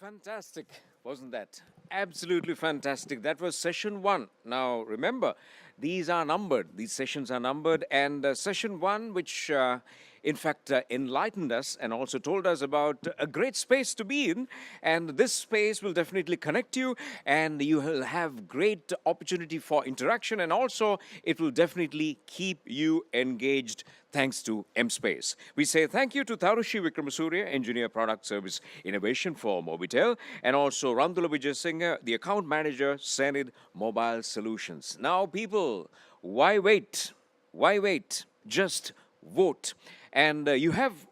Fantastic, wasn't that? Absolutely fantastic. That was session one. Now, remember, these are numbered. These sessions are numbered. And session one, which in fact enlightened us and also told us about a great space to be in. And this space will definitely connect you, and you will have great opportunity for interaction. And also, it will definitely keep you engaged thanks to M-Space. We say thank you to Tarushi Vikramasuriya, Engineer Product Service Innovation for Mobitel, and also Randula Vijayasinghe, the Account Manager, Zenith Mobile Solutions. Now, people, why wait? Why wait? Just vote. And you have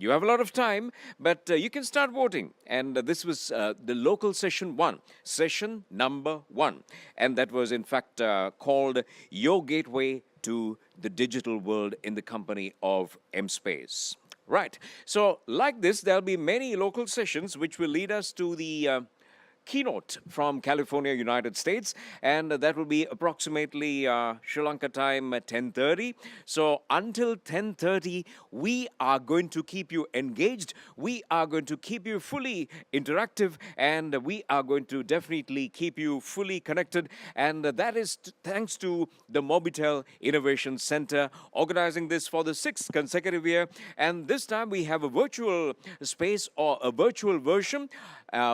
a lot of time, but you can start voting. And this was the local session one, session number one. And that was, in fact, called Your Gateway to the Digital World in the company of M-Space. Right. So like this, there'll be many local sessions which will lead us to the keynote from California, United States, and that will be approximately Sri Lanka time at 10:30. So until 10:30, we are going to keep you engaged. We are going to keep you fully interactive, and we are going to definitely keep you fully connected. And that is thanks to the Mobitel Innovation Center organizing this for the 6th consecutive year. And this time we have a virtual space or a virtual version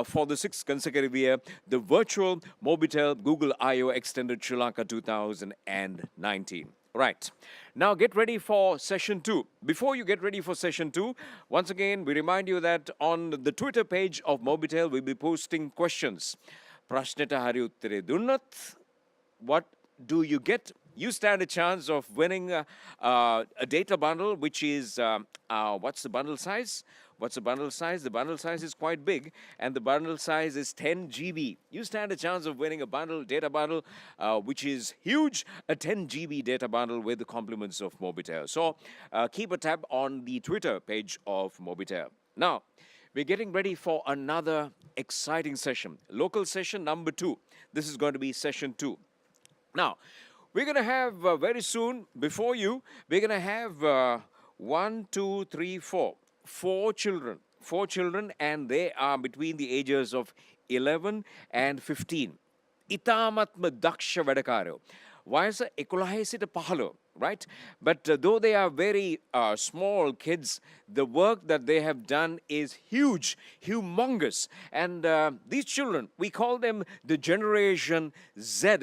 for the 6th consecutive year, the virtual Mobitel Google I/O Extended Sri Lanka 2019. Right. Now get ready for session two. Before you get ready for session two, once again, we remind you that on the Twitter page of Mobitel, we'll be posting questions. Prashneta hari uttere dunnat. What do you get? You stand a chance of winning a data bundle, which is, what's the bundle size? What's the bundle size? The bundle size is quite big, and the bundle size is 10 GB. You stand a chance of winning a data bundle, which is huge, a 10 GB data bundle with the compliments of Mobitel. So keep a tab on the Twitter page of Mobitel. Now, we're getting ready for another exciting session, local session number 2. This is going to be session 2. Now, we're going to have very soon, before you, we're going to have 4 children, and they are between the ages of 11 and 15. Itamatma daksha vadakaro. Vayasa 11 sita 15, right? But though they are very small kids, the work that they have done is huge, humongous. And these children, we call them the Generation Z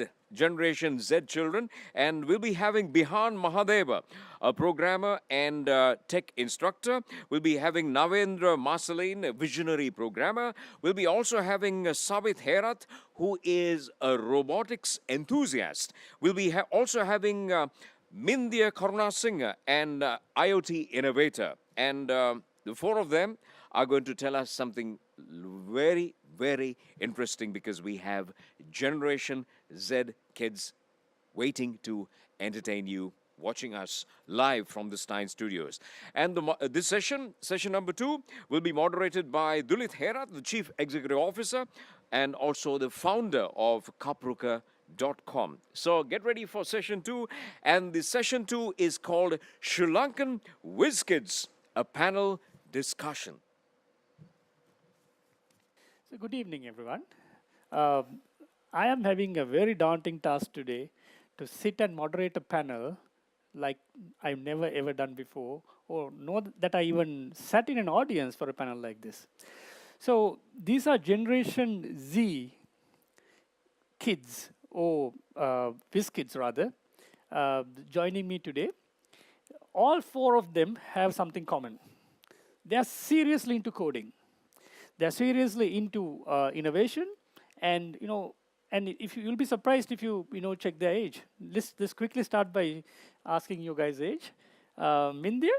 children, and we'll be having Bihan Mahadeva, a programmer and tech instructor. We'll be having Navendra Masaleen, a visionary programmer. We'll be also having Dulith Herath, who is a robotics enthusiast. We'll be also having Mindya Karunasinghe, an IoT innovator. And the 4 of them are going to tell us something very, very interesting, because we have Generation Z kids waiting to entertain you, watching us live from the Stein Studios. And this session number 2, will be moderated by Dulith Herath, the Chief Executive Officer, and also the founder of Kapruka.com. So get ready for session 2. And the session 2 is called Sri Lankan Whizz-Kids, a panel discussion. So good evening, everyone. I am having a very daunting task today to sit and moderate a panel like I've never ever done before, or know that I even sat in an audience for a panel like this. So these are Generation Z kids, or Whizz-Kids rather, joining me today. All 4 of them have something common. They are seriously into coding. They're seriously into innovation, and and if you'll be surprised if you check their age. Let's quickly start by asking you guys' age. Mindya,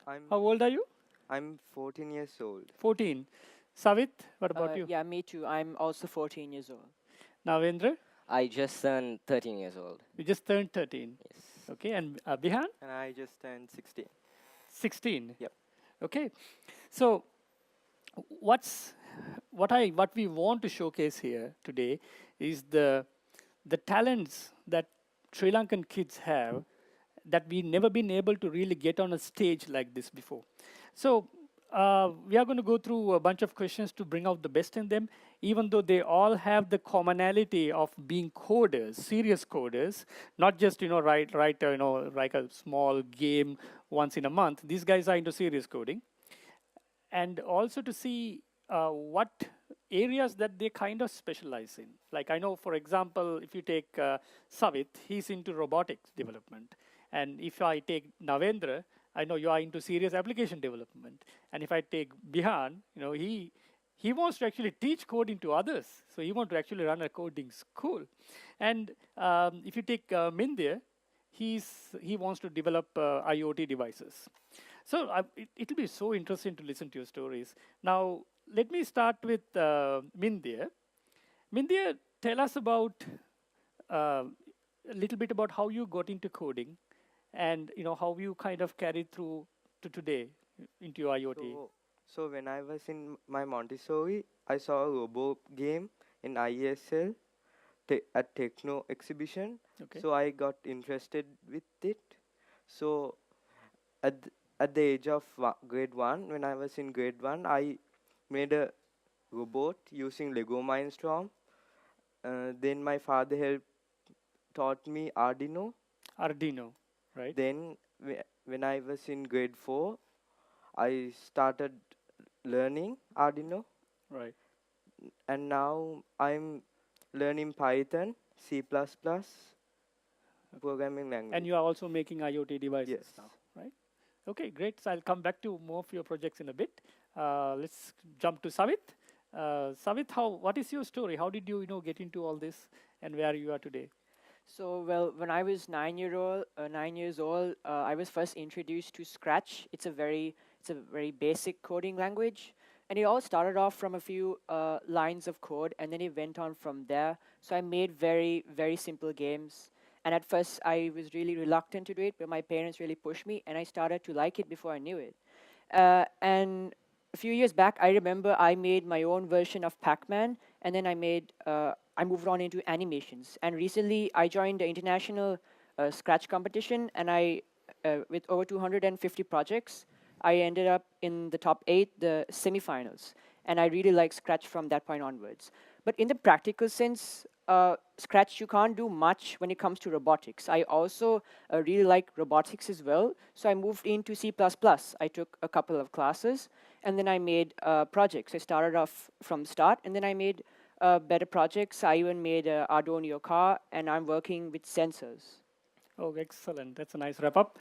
how old are you? I'm 14 years old. 14. Savit, what about you? Yeah, me too. I'm also 14 years old. Navendra, I just turned 13 years old. you just turned 13. Yes. Okay, and Bihan, And I just turned 16. 16. Yep. Okay, so what we want to showcase here today is the talents that Sri Lankan kids have that we've never been able to really get on a stage like this before. So we are going to go through a bunch of questions to bring out the best in them, even though they all have the commonality of being coders, serious coders, not just write a small game once in a month. These guys are into serious coding, and also to see what areas that they kind of specialize in. Like I know, for example, if you take Savit, he's into robotics development. And if I take Navendra, I know you are into serious application development. And if I take Bihan, he wants to actually teach coding to others. So he wants to actually run a coding school. And if you take Mindya, he wants to develop IoT devices. So it'll be so interesting to listen to your stories. Now, let me start with Mindya. Mindya, tell us about a little bit about how you got into coding, and how you kind of carried through to today into your IoT. So when I was in my Montessori, I saw a robot game in ISL at Techno exhibition. Okay. So I got interested with it. So at at the age of grade 1, when I was in grade 1, I made a robot using Lego Mindstorm. Then my father taught me Arduino. Arduino, right? Then when I was in grade 4, I started learning Arduino, Right. and now I'm learning Python, C++, programming language. And you are also making IoT devices Yes. now, right? Okay, great. So I'll come back to more of your projects in a bit. Let's jump to Savit. Savit, what is your story? How did you get into all this, and where you are today? So, well, when I was 9 years old, I was first introduced to Scratch. It's a very basic coding language, and it all started off from a few lines of code, and then it went on from there. So I made very, very simple games. And at first, I was really reluctant to do it, but my parents really pushed me, and I started to like it before I knew it. And a few years back, I remember I made my own version of Pac-Man, and then I moved on into animations. And recently, I joined the international Scratch competition, and with over 250 projects, I ended up in the top 8, the semifinals. And I really like Scratch from that point onwards. But in the practical sense, Scratch, you can't do much when it comes to robotics. I also really like robotics as well, so I moved into C++. I took a couple of classes, and then I made projects. I started off from the start, and then I made better projects. I even made an Arduino car, and I'm working with sensors. Oh, excellent. That's a nice wrap up.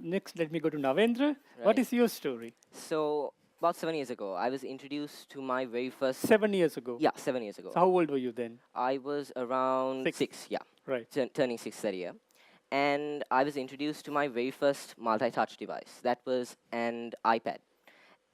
Next, let me go to Navendra. What Right. is your story? So about 7 years ago, I was introduced to my very first. 7 years ago. Yeah, 7 years ago. So how old were you then? I was around Six. 6. Yeah, Right. turning 6 that year, and I was introduced to my very first multi-touch device. That was an iPad.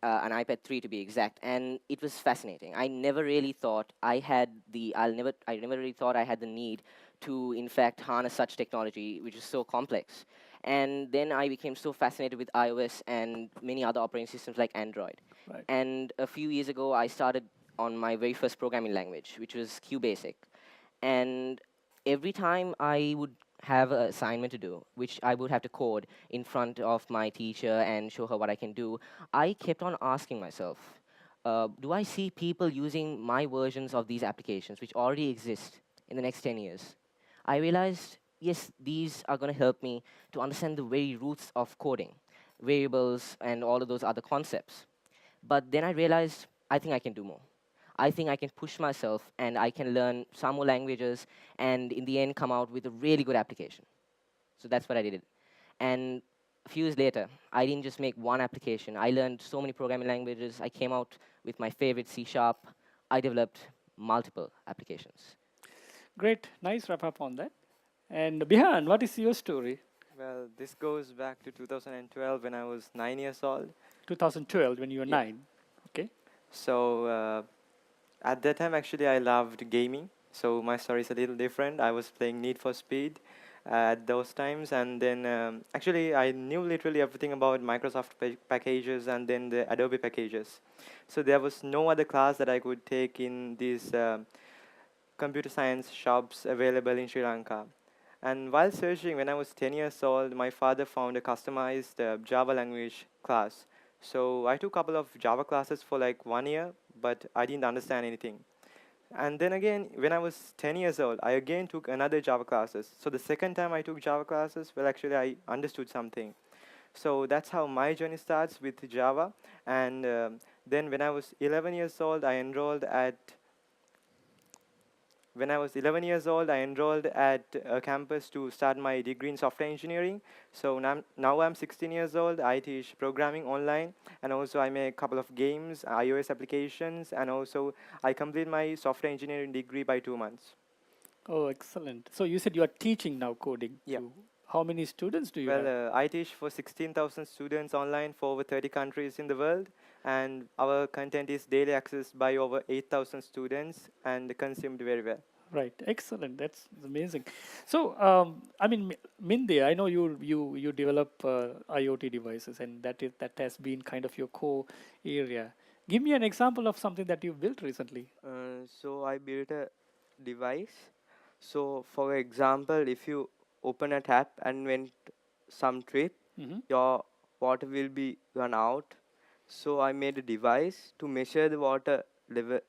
An iPad 3 to be exact, and it was fascinating. I never really thought I had I never really thought I had the need to, in fact, harness such technology, which is so complex. And then I became so fascinated with iOS and many other operating systems like Android. Right. And a few years ago, I started on my very first programming language, which was QBasic. And every time I would have an assignment to do, which I would have to code in front of my teacher and show her what I can do, I kept on asking myself, do I see people using my versions of these applications, which already exist, in the next 10 years? I realized, yes, these are going to help me to understand the very roots of coding, variables, and all of those other concepts. But then I realized, I think I can do more. I think I can push myself, and I can learn some more languages, and in the end come out with a really good application. So that's what I did. And a few years later, I didn't just make one application. I learned so many programming languages. I came out with my favorite C#. I developed multiple applications. Great. Nice wrap up on that. And Bihan, what is your story? Well, this goes back to 2012 when I was 9 years old. 2012, when you were Yeah. 9. Okay. So at that time, actually, I loved gaming. So my story is a little different. I was playing Need for Speed at those times, and then actually I knew literally everything about Microsoft packages and then the Adobe packages. So there was no other class that I could take in these computer science shops available in Sri Lanka. And while searching, when I was 10 years old, my father found a customized Java language class. So I took a couple of Java classes for like 1 year, but I didn't understand anything. And then again, when I was 10 years old, I again took another Java classes. So the second time I took Java classes, well, actually I understood something. So that's how my journey starts with Java. And then when I was 11 years old, I enrolled at a campus to start my degree in software engineering. So now I'm 16 years old. I teach programming online, and also I make a couple of games, iOS applications, and also I complete my software engineering degree by 2 months. Oh, excellent. So you said you are teaching now coding. Yeah. To how many students do you have? Well, I teach for 16,000 students online for over 30 countries in the world, and our content is daily accessed by over 8,000 students and consumed very well. Right, excellent. That's amazing. So, I mean, Mindy, I know you develop IoT devices, and that has been kind of your core area. Give me an example of something that you've built recently. So I built a device. So for example, if you open a tap and went some trip, your water will be run out. So I made a device to measure the water level,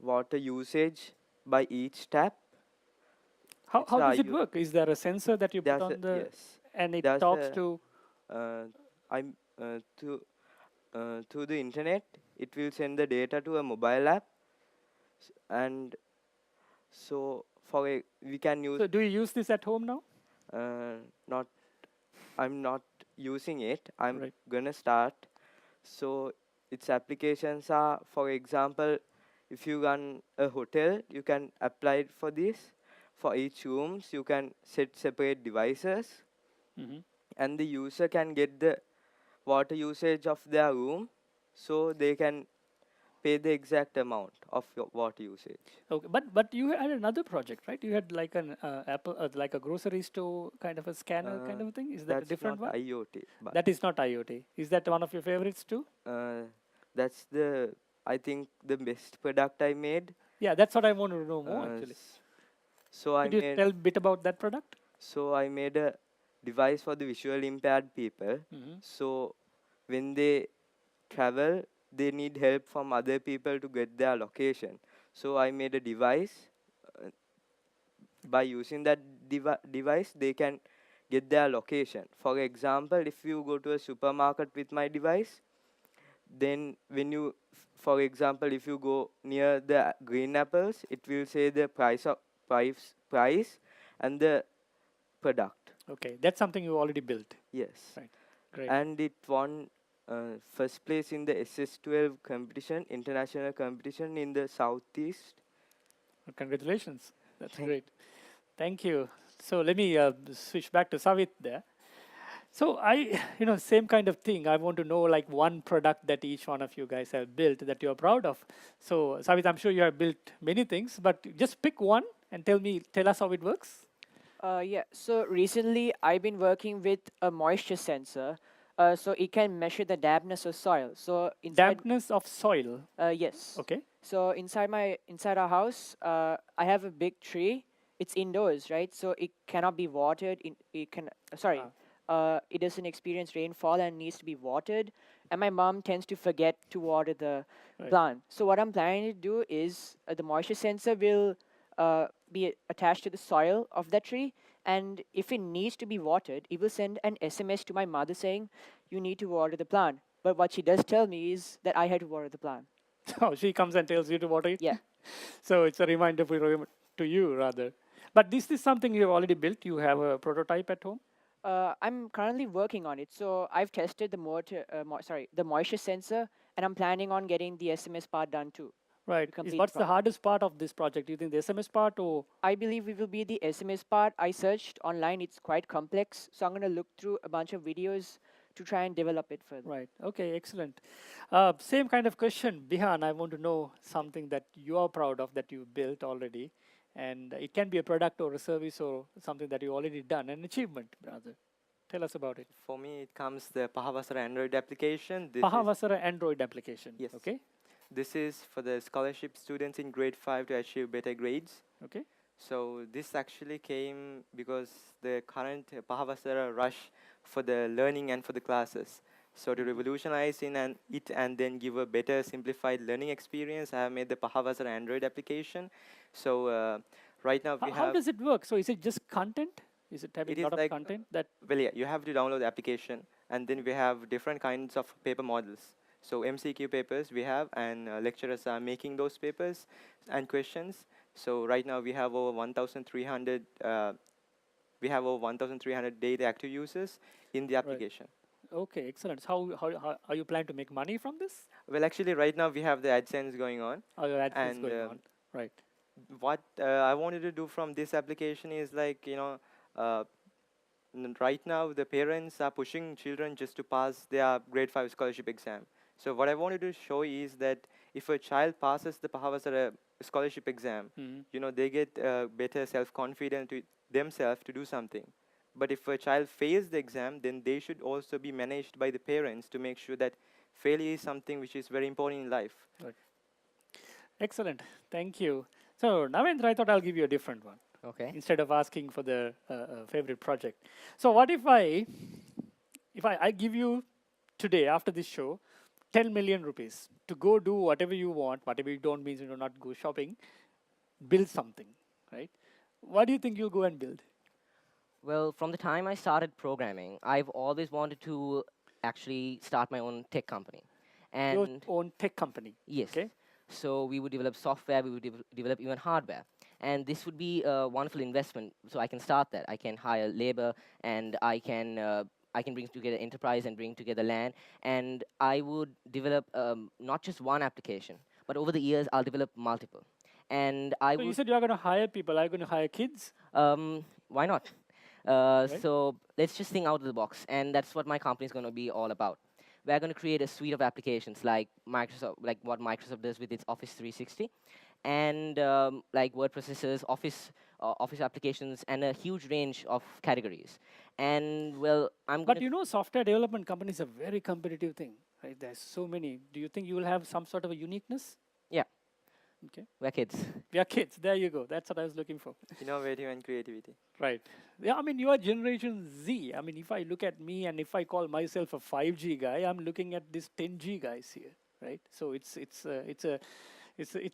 water usage by each tap. How It's does it IoT. work? Is there a sensor that you put There's on the yes. and it There's talks a, to? I'm through the internet. It will send the data to a mobile app, and so we can use So, do you use this at home now? not I'm not using it. I'm Right. gonna start. So its applications are, for example, if you run a hotel, you can apply it for this. For each rooms, you can set separate devices, Mm-hmm. and the user can get the water usage of their room, so they can pay the exact amount of your water usage. Okay, but you had another project, right? You had like an Apple, like a grocery store kind of a scanner kind Uh, of a thing. Is that a that's different not one? IoT, but That is not IoT. Is that one of your favorites too? that's the I think the best product I made. Yeah, that's what I want to know more Uh, actually. s- so I Could you made tell a bit about that product? so I made a device for the visually impaired people. Mm-hmm. So when they travel, they need help from other people to get their location. So I made a device. uh, By using that device, they can get their location. For example, if you go to a supermarket with my device, then when you, for example, if you go near the green apples, it will say the price and the product. Okay, that's something you already built. Yes. Right. Great. And it won first place in the SS12 competition, international competition in the Southeast. Congratulations. That's Thank- great. Thank you. So let me switch back to Savit there. So same kind of thing. I want to know like one product that each one of you guys have built that you're proud of. So Savit, I'm sure you have built many things, but just pick one and tell us how it works. Yeah, so recently I've been working with a moisture sensor, so it can measure the dampness of soil. So Dampness of soil. yes. Okay. So inside our house, I have a big tree. It's indoors, right? So it cannot be watered. It doesn't experience rainfall and needs to be watered. And my mom tends to forget to water the Right. plant. So what I'm planning to do is the moisture sensor will be attached to the soil of that tree, and if it needs to be watered, it will send an SMS to my mother saying, "You need to water the plant." But what she does tell me is that I had to water the plant. So she comes and tells you to water it. Yeah. So it's a reminder to you rather. But this is something you have already built. You have a prototype at home. I'm currently working on it. So I've tested the moisture sensor, and I'm planning on getting the SMS part done too. Right. complete What's the project. hardest part of this project? Do you think the SMS part or I believe it will be the SMS part. I searched online; it's quite complex, so I'm going to look through a bunch of videos to try and develop it further. right? Okay, excellent. Same kind of question, Bihan. I want to know something that you are proud of that you built already, and it can be a product or a service or something that you already done, an achievement, rather. Tell us about it. For me, it comes the Pahavasara Android application. Pahavasara Android application. Yes. Okay. This is for the scholarship students in grade 5 to achieve better grades. Okay. So this actually came because the current Pahavasara rush for the learning and for the classes. So to revolutionize it and then give a better simplified learning experience, I have made the Pahavasara Android application. So right now we How have, does it work? So is it just content? Is it having it a is lot of like, content that? well, yeah, you have to download the application, and then we have different kinds of paper models. So MCQ papers we have, and lecturers are making those papers and questions. So right now we have over 1,300. We have over 1,300 daily active users in the application. Okay, excellent. So how are you planning to make money from this? Well, actually, right now we have the AdSense going on, Or your ad is and going on? Right. what I wanted to do from this application is like, uh, right now the parents are pushing children just to pass their grade 5 scholarship exam. So what I wanted to show is that if a child passes the Pahavasara scholarship exam, Mhm. they get better self-confidence to themselves to do something. But if a child fails the exam, then they should also be managed by the parents to make sure that failure is something which is very important in life. Excellent. Thank you. So Navendra, I thought I'll give you a different one Okay. instead of asking for the favorite project. So what if I give you today after this show 10 million rupees to go do whatever you want, whatever you don't means not go shopping, build something, right? What do you think you'll go and build? Well, from the time I started programming, I've always wanted to actually start my own tech company. Your And own tech company. yes, Okay. so we would develop software, we would develop even hardware. And this would be a wonderful investment. So I can start that. I can hire labor, and I can bring together enterprise and bring together land. And I would develop not just one application, but over the years I'll develop multiple. And I So you would said you are going to hire people. Are you going to hire kids? why not? Right. So let's just think out of the box, and that's what my company is going to be all about. We're going to create a suite of applications like Microsoft, like what Microsoft does with its Office 360, and like word processors, Office applications, and a huge range of categories. And well, I'm But going to software development companies are a very competitive thing, right? There's so many. Do you think you will have some sort of a uniqueness? yeah, Okay. we're kids. We are kids. There you go. That's what I was looking for. Innovative and creativity. Right. Yeah, I mean, you are Generation Z. I mean, if I look at me and if I call myself a 5G guy, I'm looking at these 10G guys here, right? So it's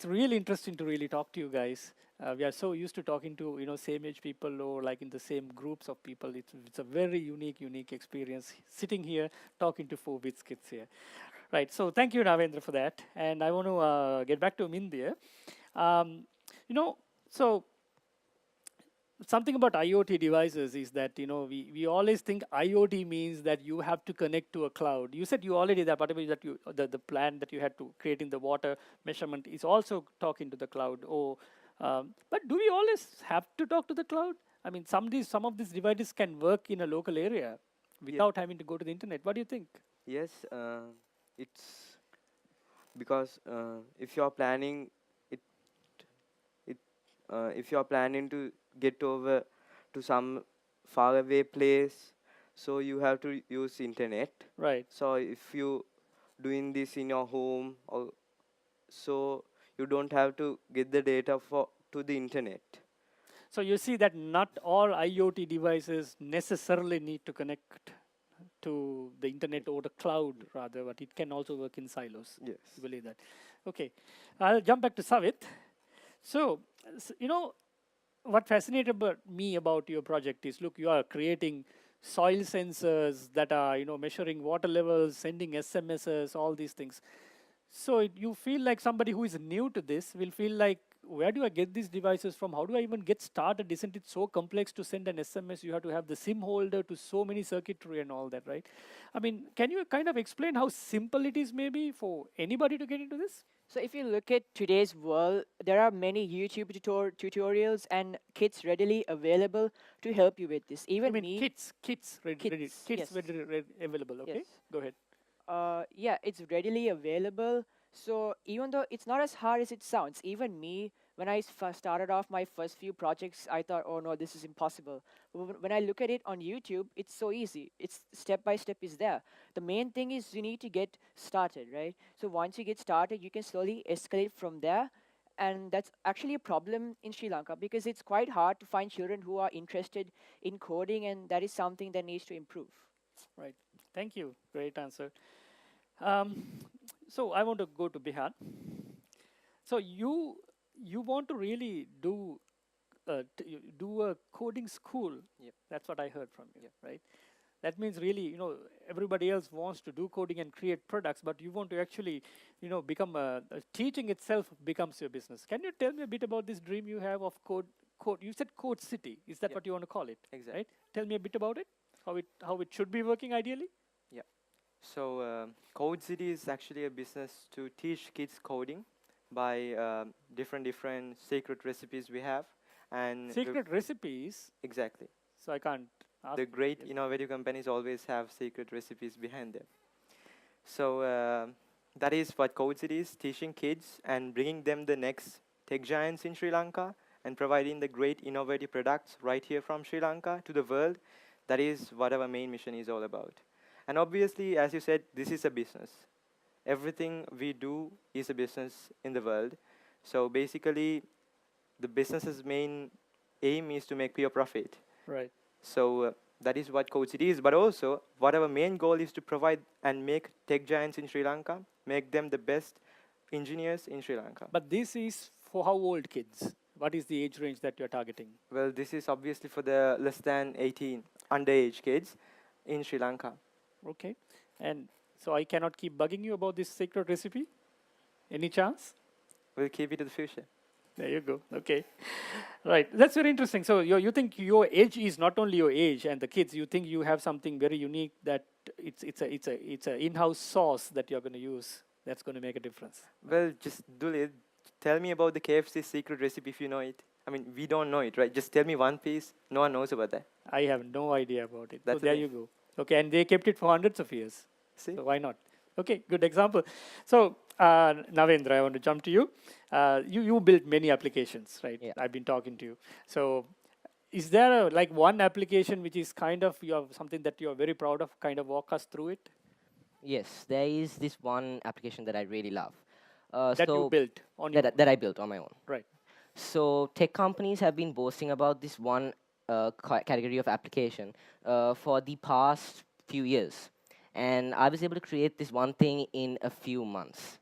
really interesting to really talk to you guys. We are so used to talking to same age people or like in the same groups of people. It's a very unique experience sitting here talking to 4 Whizz-Kids here. Right. So thank you, Ravendra, for that. And I want to get back to Mindya. So something about IoT devices is that we always think IoT means that you have to connect to a cloud. You said you already that whatever that the plan that you had to create in the water measurement is also talking to the cloud. But do we always have to talk to the cloud? I mean, some of these devices can work in a local area without having to go to the internet. What do you think? Yes, it's because if you're planning it, if you're planning to get over to some faraway place, so you have to use internet. Right. So if you doing this in your home, or so you don't have to get the data to the internet. So you see that not all IoT devices necessarily need to connect to the internet or the cloud rather, but it can also work in silos. Yes. You believe that? Okay. I'll jump back to Savit. So, what fascinated me about your project is, look, you are creating soil sensors that are, measuring water levels, sending SMSs, all these things. So you feel like somebody who is new to this will feel like, where do I get these devices from? How do I even get started? Isn't it so complex to send an SMS? You have to have the SIM holder to so many circuitry and all that, right? I mean, can you kind of explain how simple it is maybe for anybody to get into this? So if you look at today's world, there are many YouTube tutorials and kits readily available to help you with this. Even I mean, me, kits Kits, yes. readily available, okay? Yes. Go ahead. Yeah, it's readily available. So even though it's not as hard as it sounds, even me, when I started off my first few projects, I thought, oh no, this is impossible. But when I look at it on YouTube, it's so easy. It's step by step is there. The main thing is you need to get started, right? So once you get started, you can slowly escalate from there. and that's actually a problem in Sri Lanka because it's quite hard to find children who are interested in coding, and that is something that needs to improve. Right. Thank you. Great answer. Um, so I want to go to Bihar. So you want to really do a coding school. Yep. That's what I heard from you, Yep. right? That means really, everybody else wants to do coding and create products, but you want to actually, become teaching itself becomes your business. Can you tell me a bit about this dream you have of code? You said Code City. Is that Yep. what you want to call it? Exactly. Right? Tell me a bit about it. How it should be working ideally. So Code City is actually a business to teach kids coding by different secret recipes we have, and Secret recipes. exactly. So I can't ask. The great yes. innovative companies always have secret recipes behind them. So that is what Code City is, teaching kids and bringing them the next tech giants in Sri Lanka and providing the great innovative products right here from Sri Lanka to the world. That is what our main mission is all about. And obviously, as you said, this is a business. Everything we do is a business in the world. So basically, the business's main aim is to make pure profit. Right. So that is what Code City is. But also, what our main goal is to provide and make tech giants in Sri Lanka, make them the best engineers in Sri Lanka. But this is for how old kids? What is the age range that you're targeting? Well, this is obviously for the less than 18 underage kids in Sri Lanka. Okay. And so I cannot keep bugging you about this secret recipe? Any chance? We'll keep it to the future. There you go. Okay. Right. That's very interesting. So you think your age is not only your age and the kids, you think you have something very unique that it's a in-house sauce that you're going to use that's going to make a difference. Well, just Dulith, tell me about the KFC secret recipe if you know it. I mean, we don't know it, right? Just tell me one piece. No one knows about that. I have no idea about it. That's so there okay. you go. Okay, and they kept it for hundreds of years. See? So why not? Okay, good example. So Navendra, I want to jump to you. You built many applications, right? Yeah. I've been talking to you. So is there one application which is kind of something that you're very proud of? Kind of walk us through it Yes, there is this one application that I really love. that you built on your that I built on my own. right. So tech companies have been boasting about this one category of application for the past few years. And I was able to create this one thing in a few months.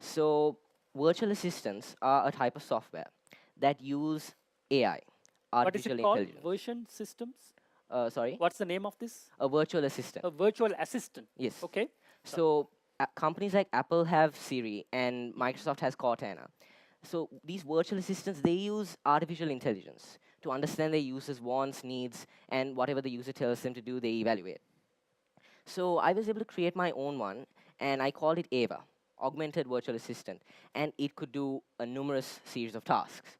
So virtual assistants are a type of software that use AI, What is artificial it called? intelligence. Version systems. Sorry, What's the name of this? a virtual assistant. A virtual assistant. Yes. Okay. So companies like Apple have Siri and Microsoft has Cortana. So these virtual assistants, they use artificial intelligence to understand their users' wants, needs, and whatever the user tells them to do, they evaluate. So I was able to create my own one, and I called it Ava, Augmented Virtual Assistant, and it could do a numerous series of tasks.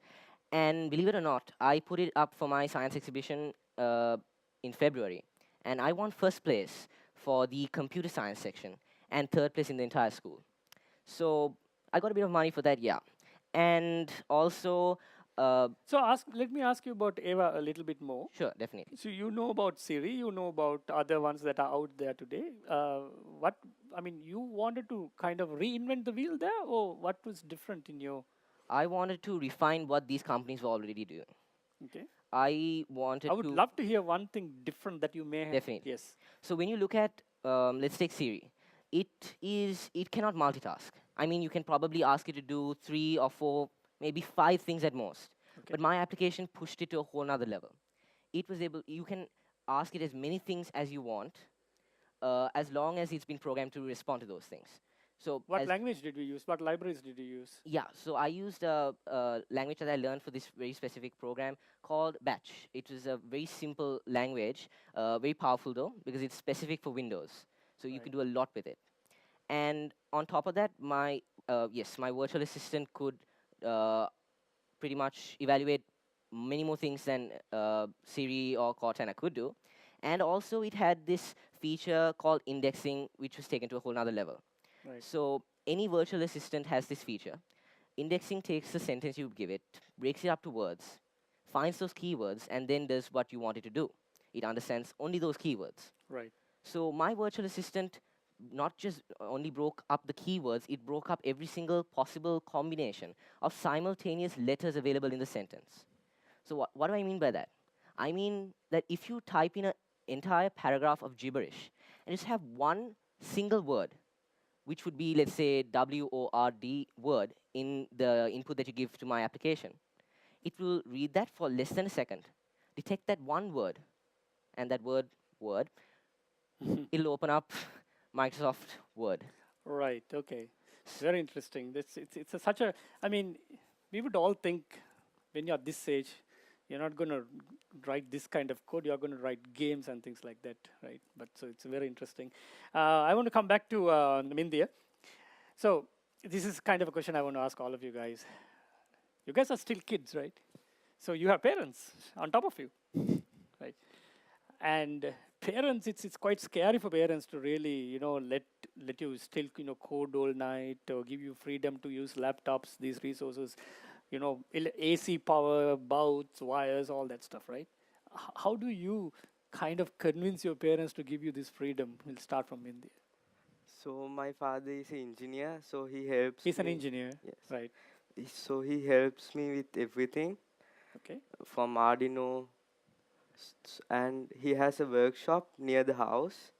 And believe it or not, I put it up for my science exhibition in February, and I won first place for the computer science section and third place in the entire school. So I got a bit of money for that, yeah. And also, So let me ask you about Ava a little bit more. sure, definitely. So you know about Siri, you know about other ones that are out there today. You wanted to kind of reinvent the wheel there, or what was different in your? I wanted to refine what these companies were already doing. Okay. I wanted I would to love to hear one thing different that you may have. Definitely. Yes. So when you look at, let's take Siri, it cannot multitask. I mean, you can probably ask it to do 3 or 4, maybe 5 things at most. Okay. But my application pushed it to a whole nother level. It was able, you can ask it as many things as you want, as long as it's been programmed to respond to those things. So What as- language did you use? What libraries did you use? Yeah, so I used a language that I learned for this very specific program called Batch. It was a very simple language, very powerful though, because it's specific for Windows. So you can do a lot with it. And on top of that, my virtual assistant could pretty much evaluate many more things than Siri or Cortana could do. And also it had this feature called indexing, which was taken to a whole nother level. Right. So any virtual assistant has this feature. Indexing takes the sentence you give it, breaks it up to words, finds those keywords, and then does what you want it to do. It understands only those keywords. Right. So my virtual assistant not just only broke up the keywords, it broke up every single possible combination of simultaneous letters available in the sentence. So what do I mean by that? I mean that if you type in an entire paragraph of gibberish and just have one single word, which would be, let's say, WORD word in the input that you give to my application, it will read that for less than a second, detect that one word, and that word, it'll open up Microsoft Word. Right. Okay. Very interesting. It's such a. I mean, we would all think when you're this age, you're not going to write this kind of code. You're going to write games and things like that, right? But so it's very interesting. I want to come back to India. So this is kind of a question I want to ask all of you guys. You guys are still kids, right? So you have parents on top of you, right? And parents, it's quite scary for parents to really, let you still, code all night or give you freedom to use laptops, these resources, AC power, bouts, wires, all that stuff, right? How do you kind of convince your parents to give you this freedom? We'll start from India. So my father is an engineer, so he helps He's an me. engineer, Yes. right? So he helps me with everything Okay. from Arduino, and he has a workshop near the house.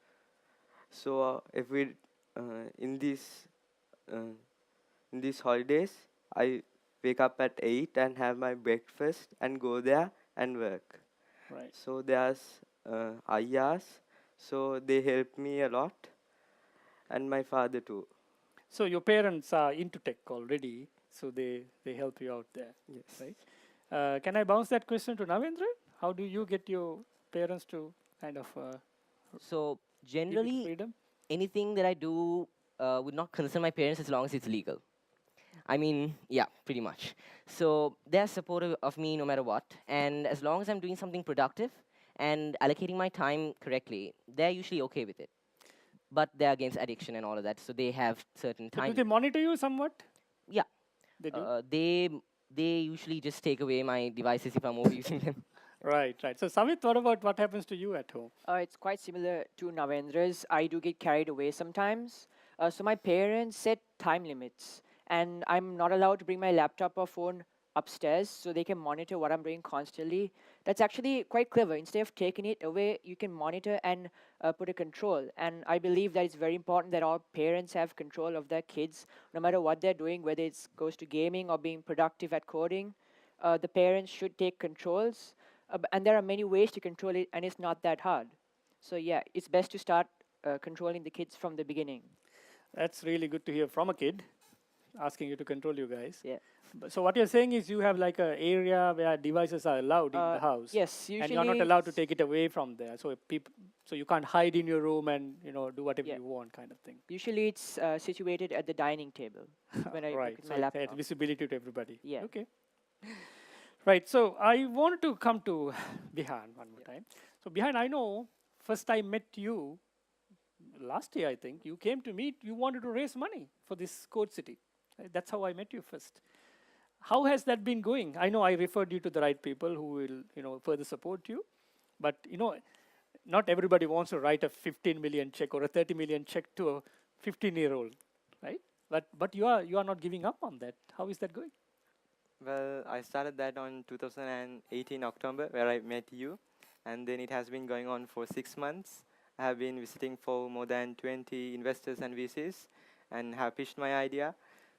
So if we in uh, these holidays, I wake up at 8 and have my breakfast and go there and work. Right. So there's IRs, so they help me a lot, and my father too. So your parents are into tech already, so they help you out there, Yes. right? Can I bounce that question to Navendra? How do you get your parents to kind of So give you generally, freedom? anything that I do would not concern my parents as long as it's legal. I mean, yeah, pretty much. So they're supportive of me no matter what. And as long as I'm doing something productive and allocating my time correctly, they're usually okay with it. But they're against addiction and all of that, so they have certain So do time. they monitor you somewhat? Yeah, They do. they usually just take away my devices if I'm overusing them. Right, right. So Samit, what about what happens to you at home? It's quite similar to Navendra's. I do get carried away sometimes. So my parents set time limits, and I'm not allowed to bring my laptop or phone upstairs so they can monitor what I'm doing constantly. That's actually quite clever. Instead of taking it away, you can monitor and put a control. And I believe that it's very important that all parents have control of their kids, no matter what they're doing, whether it goes to gaming or being productive at coding. The parents should take controls. And there are many ways to control it, and it's not that hard. So yeah, it's best to start controlling the kids from the beginning. That's really good to hear from a kid asking you to control you guys. Yeah. So what you're saying is you have like an area where devices are allowed in the house. Yes, usually. And you're not allowed to take it away from there. So so you can't hide in your room and do whatever Yeah. you want, kind of thing. Usually it's situated at the dining table when I Right. look at So my it laptop. had visibility to everybody. Yeah. Okay. Right. So I want to come to Bihan one more time. So Bihan, I know first I met you last year, I think. You came to meet. You wanted to raise money for this Code City. Right? That's how I met you first. How has that been going? I know I referred you to the right people who will further support you, but not everybody wants to write a 15 million check or a 30 million check to a 15-year-old, right? But you are not giving up on that. How is that going? Well, I started that on 2018 October, where I met you, and then it has been going on for 6 months. I have been visiting for more than 20 investors and VCs, and have pitched my idea.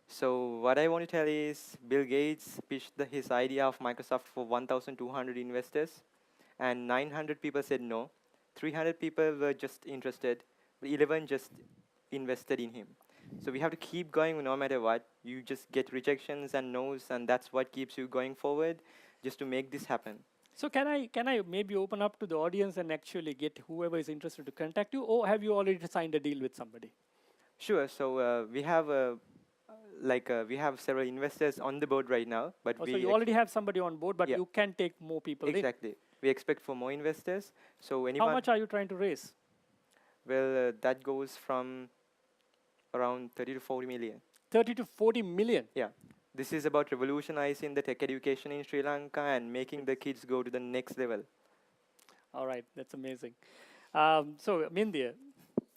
So what I want to tell is, Bill Gates pitched his idea of Microsoft for 1,200 investors, and 900 people said no. 300 people were just interested, but 11 just invested in him. So we have to keep going no matter what. You just get rejections and no's, and that's what keeps you going forward, just to make this happen. So can I maybe open up to the audience and actually get whoever is interested to contact you, or have you already signed a deal with somebody? Sure. So we have we have several investors on the board right now, but Oh, we so you already have somebody on board, but Yeah. you can take more people in. exactly. We expect for more investors. So How anyone, much are you trying to raise? well, that goes from around 30 to 40 million. 30 to 40 million. Yeah. This is about revolutionizing the tech education in Sri Lanka and making the kids go to the next level. All right, that's amazing. So, Mindya,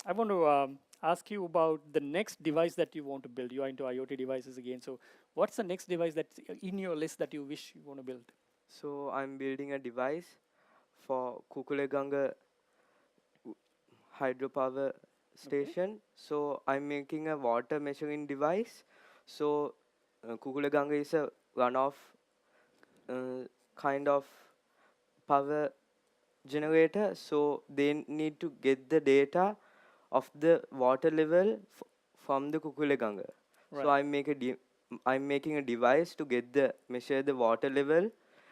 I want to ask you about the next device that you want to build. You are into IoT devices again. So what's the next device that's in your list that you wish you want to build? So I'm building a device for Kukuleganga hydropower station. So I'm making a water measuring device. So Kukuleganga is a runoff kind of power generator. So they need to get the data of the water level from the Kukuleganga. So Right. I'm making a device to measure the water level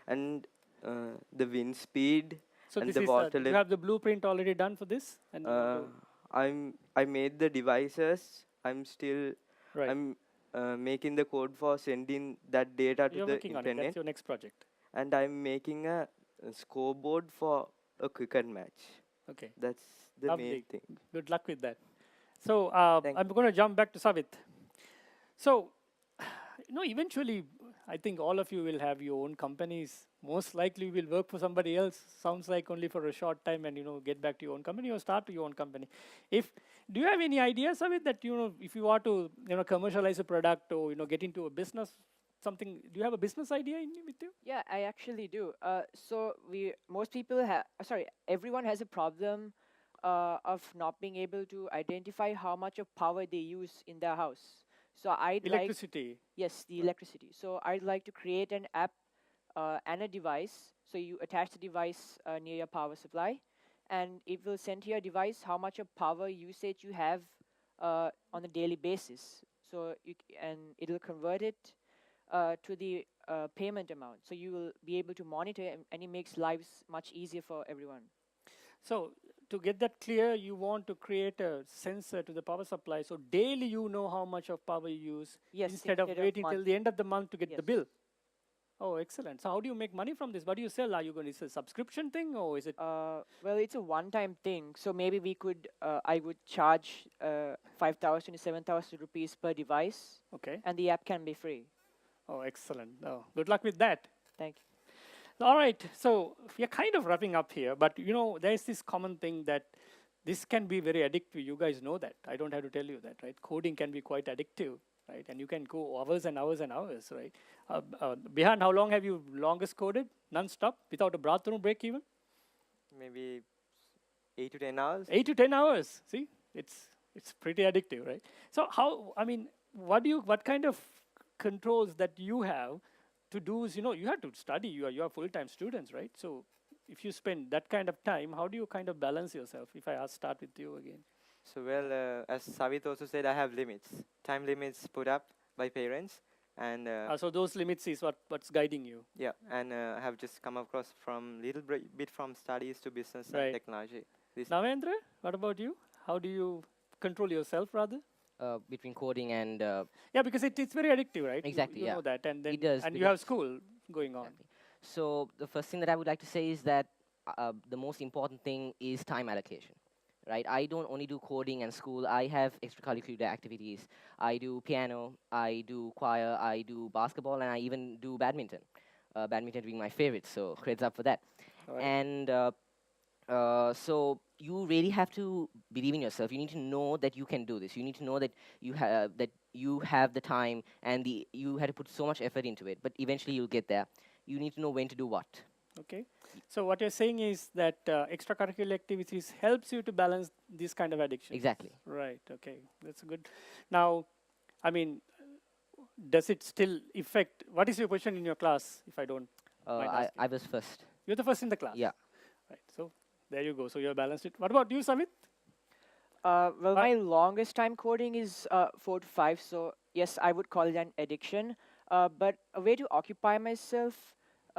and the wind speed So and this the is, water you level. have the blueprint already done for this? And you want I made the devices. right. I'm making the code for sending that data to You're the working on it. That's internet, your next project. and I'm making a scoreboard for a cricket match. Okay. That's the main Lovely. thing. Good luck with that. So Thank I'm going to jump back to Savit. So, eventually, I think all of you will have your own companies. Most likely, will work for somebody else. Sounds like only for a short time, and get back to your own company or start your own company. Do you have any ideas of it that if you are to commercialize a product or get into a business, something? Do you have a business idea with you? Yeah, I actually do. So most people have, sorry, everyone has a problem of not being able to identify how much of power they use in their house. So I'd like, Electricity. yes, the electricity. So I'd like to create an app and a device. So you attach the device near your power supply, and it will send to your device how much of power usage you have on a daily basis. So and it'll convert it to the payment amount. So you will be able to monitor, and it makes lives much easier for everyone. So to get that clear, you want to create a sensor to the power supply. So daily you know how much of power you use Yes, instead of waiting till month. the end of the month to get the Yes. bill. Oh, excellent. So how do you make money from this? What do you sell? Are you going to, is it a subscription thing or is it? Well, it's a one-time thing. So maybe I would charge 5,000 to 7,000 rupees per device, Okay. and the app can be free. Oh, excellent. Oh, good luck with that. Thank you. All right. So we are kind of wrapping up here, but there's this common thing that this can be very addictive. You guys know that. I don't have to tell you that, right? Coding can be quite addictive, right? And you can go hours and hours and hours, right? Bihan, how long have you longest coded? Non-stop, without a bathroom break even? Maybe 8 to 10 hours. 8 to 10 hours. See, it's pretty addictive, right? So what kind of controls that you have to do is, you have to study. You are full-time students, right? So if you spend that kind of time, how do you kind of balance yourself? If I start with you again. So well, as Savit also said, I have limits, time limits put up by parents, and So those limits is what's guiding you. yeah, and I have just come across from little bit from studies to business Right. and technology. This Navendra, what about you? How do you control yourself, rather? Between coding and Yeah, because it's very addictive, right? Exactly, You yeah. know that, and then It does, and you because- have school going on. Exactly. So the first thing that I would like to say is that the most important thing is time allocation, right? I don't only do coding and school. I have extracurricular activities. I do piano, I do choir, I do basketball, and I even do badminton. Badminton being my favorite, so credits up for that. All right. And so you really have to believe in yourself. You need to know that you can do this. You need to know that you have the time and you had to put so much effort into it. But eventually you'll get there. You need to know when to do what. Okay. So what you're saying is that extracurricular activities helps you to balance this kind of addiction. Exactly. Right. Okay. That's good. Now, I mean, does it still affect? What is your position in your class? If I don't mind asking. I was first. You're the first in the class. Yeah. Right. So there you go. So you're balanced it. What about you, Samit? Well, my longest time coding is 4 to 5. So yes, I would call it an addiction. But a way to occupy myself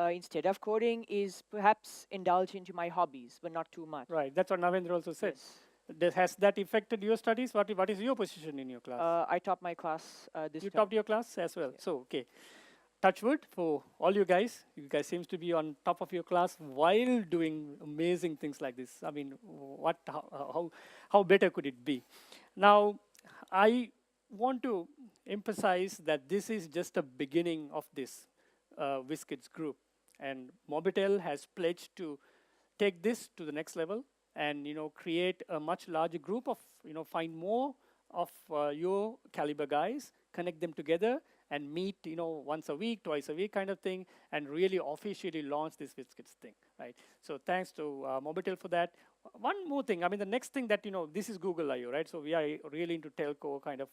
instead of coding is perhaps indulge into my hobbies, but not too much. Right. That's what Navendra also said. Yes. Has that affected your studies? What is your position in your class? I topped my class this You term. topped your class as well. So okay. Touch wood for all you guys. You guys seems to be on top of your class while doing amazing things like this. I mean, how better could it be? Now, I want to emphasize that this is just a beginning of this Whizz-Kids group, and Mobitel has pledged to take this to the next level and create a much larger group of find more of your caliber guys, connect them together, and meet, once a week, twice a week kind of thing, and really officially launch this WizKids thing, right? So thanks to Mobitel for that. One more thing, I mean, the next thing that, this is Google I/O, right? So we are really into telco kind of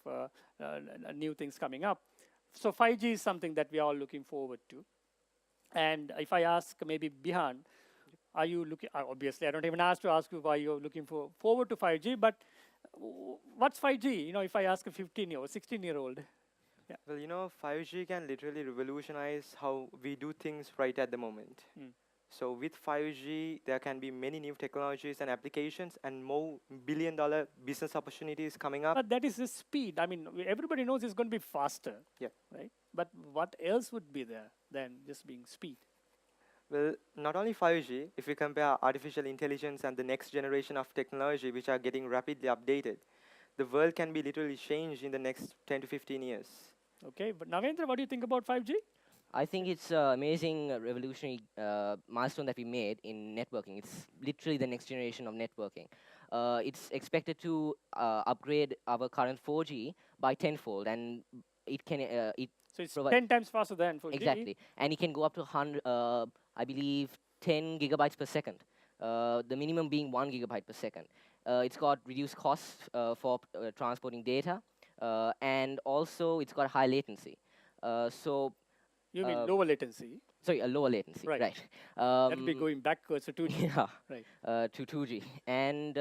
new things coming up. So 5G is something that we are all looking forward to. And if I ask maybe Bihan, are you looking, obviously I don't even ask you why you're looking forward to 5G, but what's 5G? If I ask a 15-year or 16-year-old. Yeah. Well, 5G can literally revolutionize how we do things right at the moment. So with 5G, there can be many new technologies and applications and more billion-dollar business opportunities coming up. But that is the speed. I mean, everybody knows it's going to be faster. Yeah. Right? But what else would be there than just being speed? Well, not only 5G, if we compare artificial intelligence and the next generation of technology, which are getting rapidly updated, the world can be literally changed in the next 10 to 15 years. Okay, but Navendra, what do you think about 5G? I think it's an amazing, revolutionary milestone that we made in networking. It's literally the next generation of networking. It's expected to upgrade our current 4G by tenfold, and it can So it's 10 times faster than 4G. Exactly, and it can go up to 100, I believe, 10 gigabytes per second. The minimum being 1 gigabyte per second. It's got reduced costs for transporting data, and also it's got high latency. So you mean lower latency? Sorry, a lower latency. Right. That'll be going backwards to 2G. Yeah, right. To 2G. And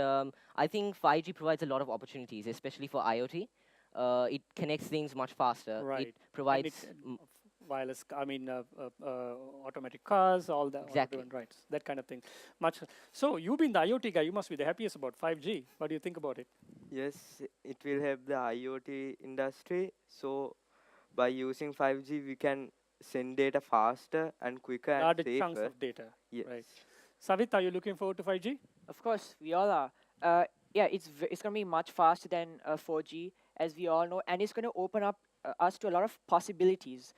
I think 5G provides a lot of opportunities, especially for IoT. It connects things much faster. Right. It provides wireless, automatic cars, all that. Exactly. All the rights, that kind of thing. So you've been the IoT guy. You must be the happiest about 5G. What do you think about it? Yes, it will help the IoT industry. So by using 5G, we can send data faster and quicker and Large safer. chunks of data. Yes. Right. Savit, are you looking forward to 5G? Of course, we all are. Yeah, it's going to be much faster than 4G, as we all know, and it's going to open up us to a lot of possibilities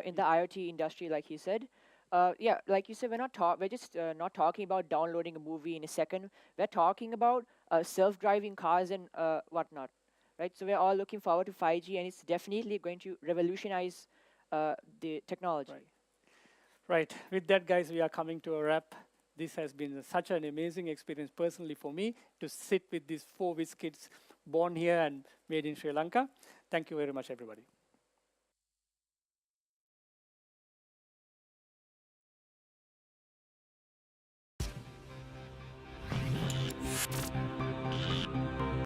in the IoT industry, like he said. Yeah, like you said, we're just not talking about downloading a movie in a second. We're talking about self-driving cars and whatnot, right? So we're all looking forward to 5G, and it's definitely going to revolutionize the technology. Right. With that, guys, we are coming to a wrap. This has been such an amazing experience personally for me to sit with these 4 WizKids born here and made in Sri Lanka. Thank you very much, everybody.